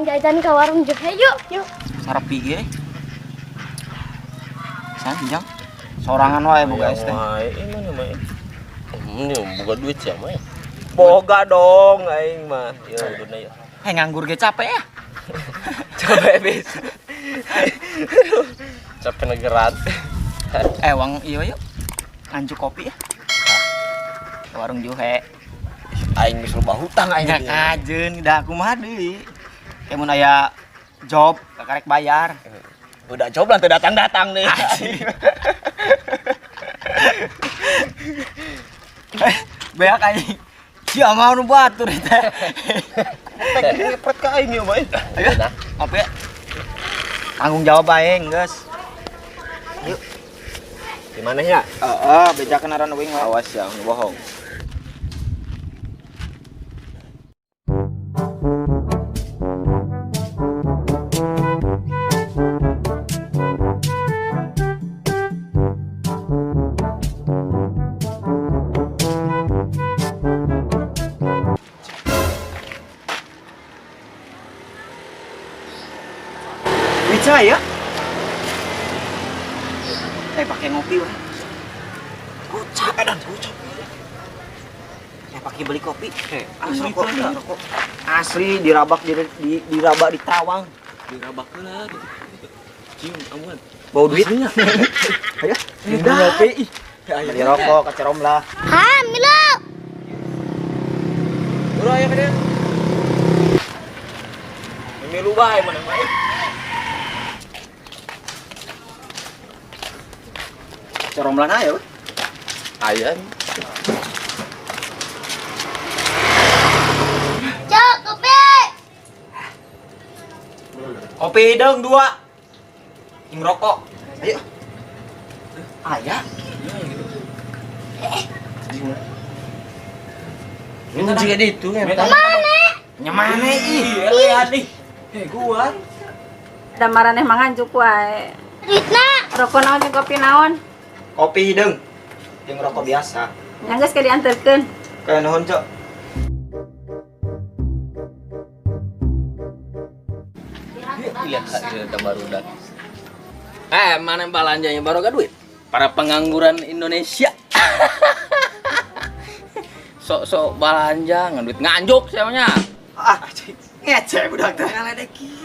jajan ke warung Juhe yuk. Yuk. Sarapi ge. Sanjang. Sorangan wae boga es teh. Mana mah? Ini boga duit sia mah. Boga dong aing mah. Ya bener ya. Nganggur ge capek ya. Capek bis. Capek negerat. Wang iya yuk. Nganjuk kopi ya. Ke warung Juhe. Aing geus loba hutang aing. Nya kajeun da kumaha deui. Mun aya job karek bayar. Udah coba nanti datang-datang nih. Beak aing. Sia mau nu batur teh. Tek ngepret ka aing ya, Mbak. Ayo. Apa ya? Tanggung jawab aing, geus. Yuk. Di mana ya? Bejakeun aran uing wae. Awas ya, bohong. Bisa ya? Pakai ngopi weh. Gocap dan gocap. Pakai beli kopi. Asli rokok. Asli dirabak dirabak di tawang. Dirabak heula gitu. Cium amuan. Bau duitnya. Ayo. Ngopi. Beli rokok kacerom lah. Ha, Milo. Bro aya ka dia. Milu bae mana bae. Ceromlan aja weh. Aya. Cok, kopi. Kopi dong 2. Yang rokok. Ayo. Aya. Ini juga di itu ya. Nyamane ih. Lihat nih. Gua. Da maraneh manganjuk wae. Duitna. Rokok naon jeung kopi naon? Kopi hidung. Yang rokok biasa. Yang geus ka dianterkeun. Kayak nuhun, Cok. Lihat hasil barudak. Mana balanjanya baru gak duit? Para pengangguran Indonesia. Sok-sok balanja duit nganjuk siapanya. Ngecek budak teh.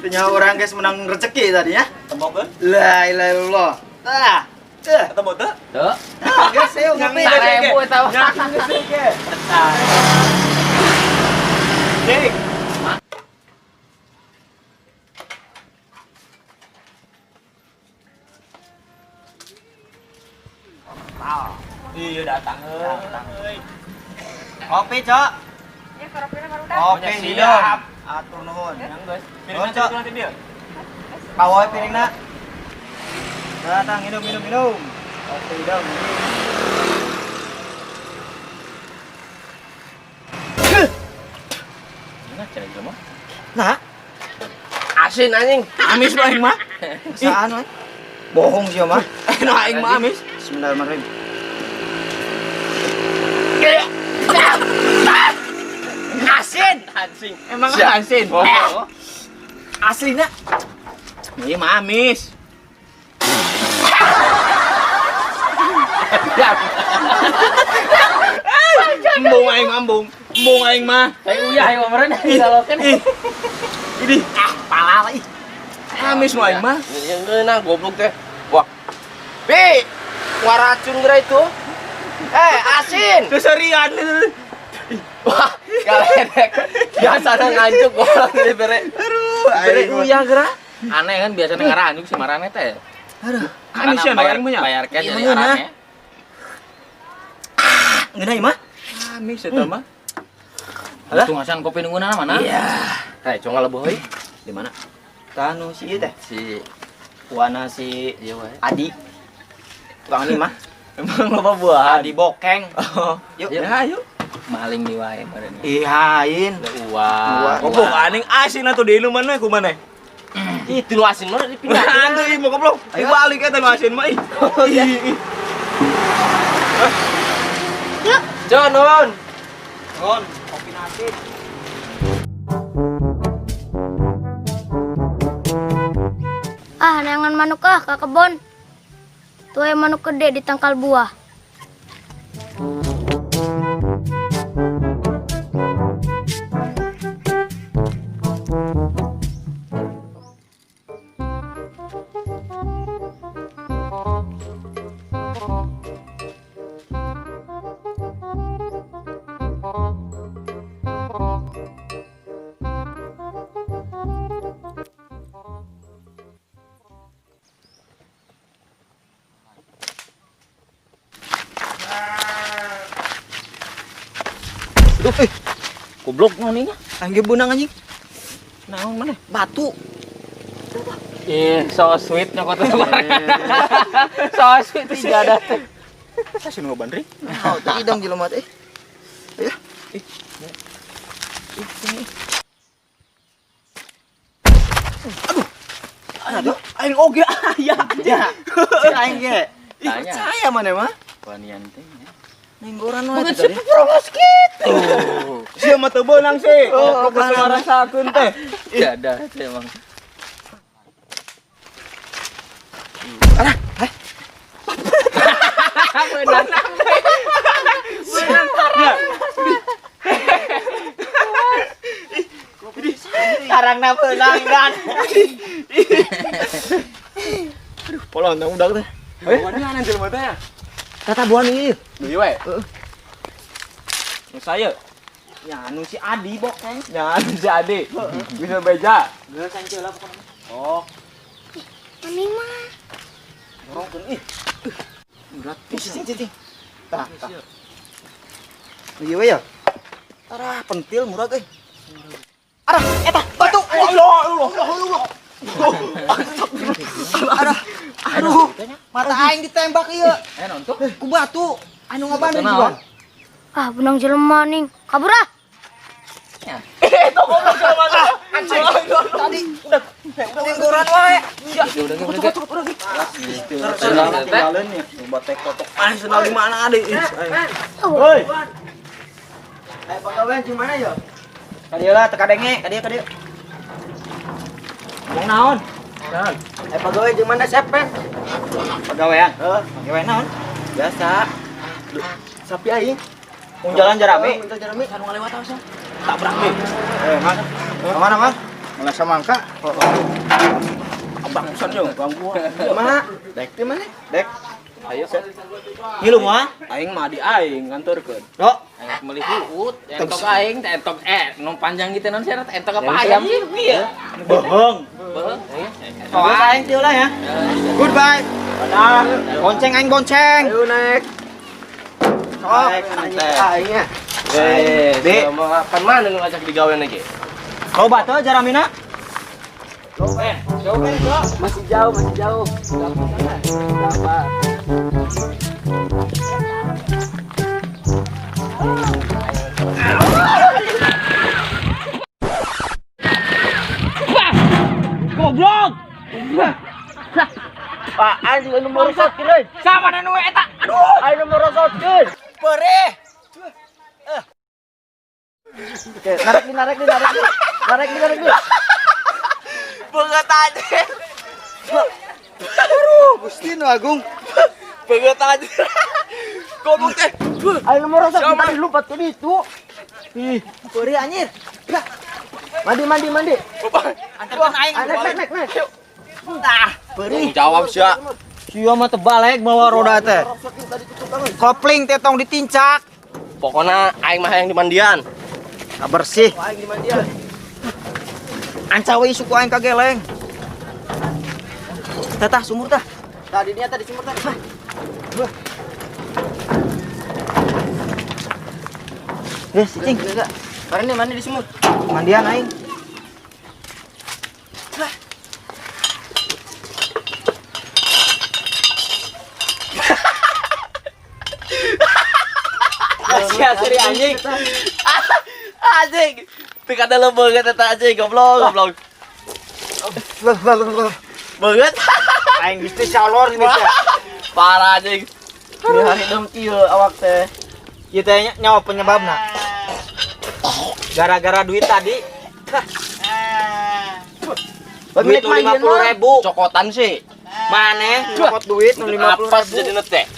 Ternyata orang guys menang rezeki tadi ya. Tembok kan? La ilaha illallah. Tembok tuh? Tuh. Guys, ayo ngopi. 5.000 eta. Cek. Iya datang. Kopi, Cok. Ya koropina barudak. Kopi hidung. Atur nuhun. Yang guys. Nuhun, Cok. Bawa piringna. Datang minum. Kopi hidung. Mana cari semua? Nah, Asin anjing. Amis lu aing mah. saan we? Bohong sih mah. Nu aing mah amis. Bismillahirrahmanirrahim. Asin. Emang asin. Aslinya Ini mah amis. Embung aing mah. Kayak uyah aing mah meureun digalokeun. Ini pala lagi. Amis mah aing mah. Yang geunah goblok teh. Wah. Pi, waracun geura itu. Asin. Keserian. Wah, galedek. Biasana nganjuk goblok di bere. Bere uyah geura. Aneh kan biasanya ngaranjuk si marane teh. aduh, Amis ya aing mah. Bayar kan Iya, jadi bener, arane. ngeunah mah. Amis eta mah. Alah. Tungasan kopi nunggunan mana? Iya. Congal leueuh euy. Di mana? Kanu si ieu teh. Si Wana si ieu wae. Adi. Tukang ini mah. Emang loba buahan. Adi Bokeng. Yuk. Ya ayo. Maling di wae meureun. Ihain. Uang. Goblok, aning asin atuh di lu mana ku mana? Itu lu asin mah dipindah. Atuh ieu mah goblok. Dibalik eta lu asin mah. Yuk. Jonon. Gon, kopi nasi. neangan manuk ke kebon. Tuh yang manuk gede di tangkal buah. Aduh, goblok noninya. Angge bunang anjing. Naon mana? Batu. So sweet nyokot tuh. So sweet tidak ada teh. Kasih nu bandri. Oh, tadi dong jelema teh. Ya. Aduh, aing oge aya. Ya. Si aing ge. Tanya. Percaya mana mah? Wanian teh. Nenggoran wae tadi. Prolos kitu. Sia mah teu beunang sih. Oh, kudu ngarasakeun teh. Tidak ada teh emang. Arah, Benang. Karangna beunang dan. Aduh, polon udah teh. Mana jelema teh? Tata buan ieu. Deui we. Nu saya. Ya anu si Adi bokeng. Ya anu si Adi. Bisa beja. Geus sanceu lah pokona. Oh, Mending mah. Dorongkeun ih. Berat. Cing. Tah. Ieu we ya. Arah pentil murah euy. Arah eta batu. Allah. Aduh. Mata aing ditembak ieu. nonton. Ku batu. Anu ngabanding Batu jual. Ah, benang jelema ning. Kabur ah. Anjing. Tadi udah nenggoran wae. Udah. Tinggalin nih. Coba tek totok. Senal di mana ade? Hoi. Pegawai di mana ya? Kadieu lah teka denge, kadieu. Ngomong naon? Naon? Pegawai di mana sepen? Pegawaian? Heeh. Pegawai naon? Biasa. Sapi aing. Mau jalan jarame? Mau jarame anu ngalewat asa? Tabrak deh. Mas. Mana, Mas? Mana samangka? Abang pisan jeung ganggu. Mana? Dek di mana? Dek. Ayo. Ngilu mah? Aing mah di aing nganturkeun. Yo. Aing meuli huut, entok aing teh entok nu panjang kitu naon syarat entok apa ayam ieu? Bohong. Beuh. Kau aing teh ulah ya. Goodbye. Dadah. Bonceng aing bonceng. Ayo naik. Sok, aing ya. Dek, Pan mana nu ngajak digawean lagi? loba teh jaramina. Masih jauh. Dapat. Goblok. Pak, aing anu merosotkeun euy. Sama anu eta. Aduh, aing anu merosotkeun. Pereh. Oke, narik nih. Beungeut aja. Aduh, Gusti nu Agung. Beungeut aja. Goblok teh. Aing anu merosot tadi lumpat ke ditu. Ih, pereh anjir. Dah. Mandi. Antarkan aing. Naik. Tah, perih. Jawab sia. Sia mah teu balik bawa roda teh. Kopling teh tong ditincak. Pokona aing mah hayang di mandian. Bersih. Aing di mandian. Anca we suku aing kageleng. Tah sumur tah. Tadi dia tadi sumur tah. Cing. Karena mandi di sumur. Mandian aing. Sia seri anjing. Anjing. Tika ada lo banget eta anjing goblok. Banget. Aing geus teh calor ini teh. Parah anjing. Ini hari dong kieu awak teh. Ieu teh nyawa penyebabna. Gara-gara duit tadi. Duit Menit nu mandian 50.000 cokotan sih. Mana? Cokot duit nu 50.000. Apa jadi teh?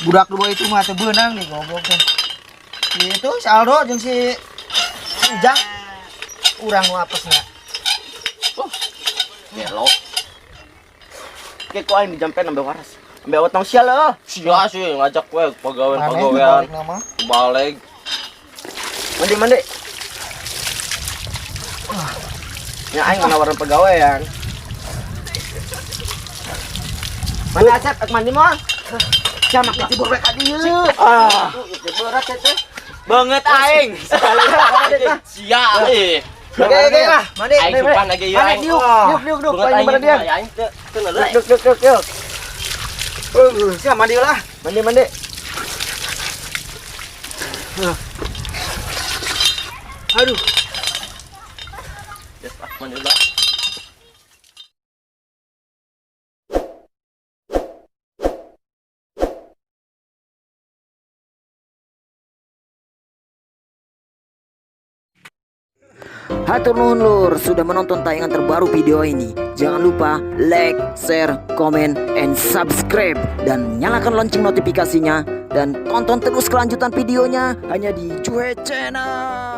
Budak dua itu mah teu beunang nih goblok teh. Itu si Aldo jeung si Ujang urang nu apesna. Gelo. Kayak kok aing dijampen ambe waras. Ambe awet nang sial eueuh. Sia sih ngajak we Maneh pagawean-pagawean. dibalik nama. Balik. Mandi. Ya aing menawaran pegawaian. Mana Acep, mandi mah? Sama ke tibur rek ka dieu. Itu berat teh. Banget aing. Sia eh. Oke lah, mandi. Aing supan lagi ya. Mandi diuk. Banget Aing mandi dia. aing teu ngeuleuh. Duk. Sia mandi lah. Mandi. Aduh. Yes, mandi lah. Hatur nuhun lur sudah menonton tayangan terbaru video ini. Jangan lupa like, share, comment, and subscribe. Dan nyalakan lonceng notifikasinya. Dan tonton terus kelanjutan videonya hanya di Cuek Channel.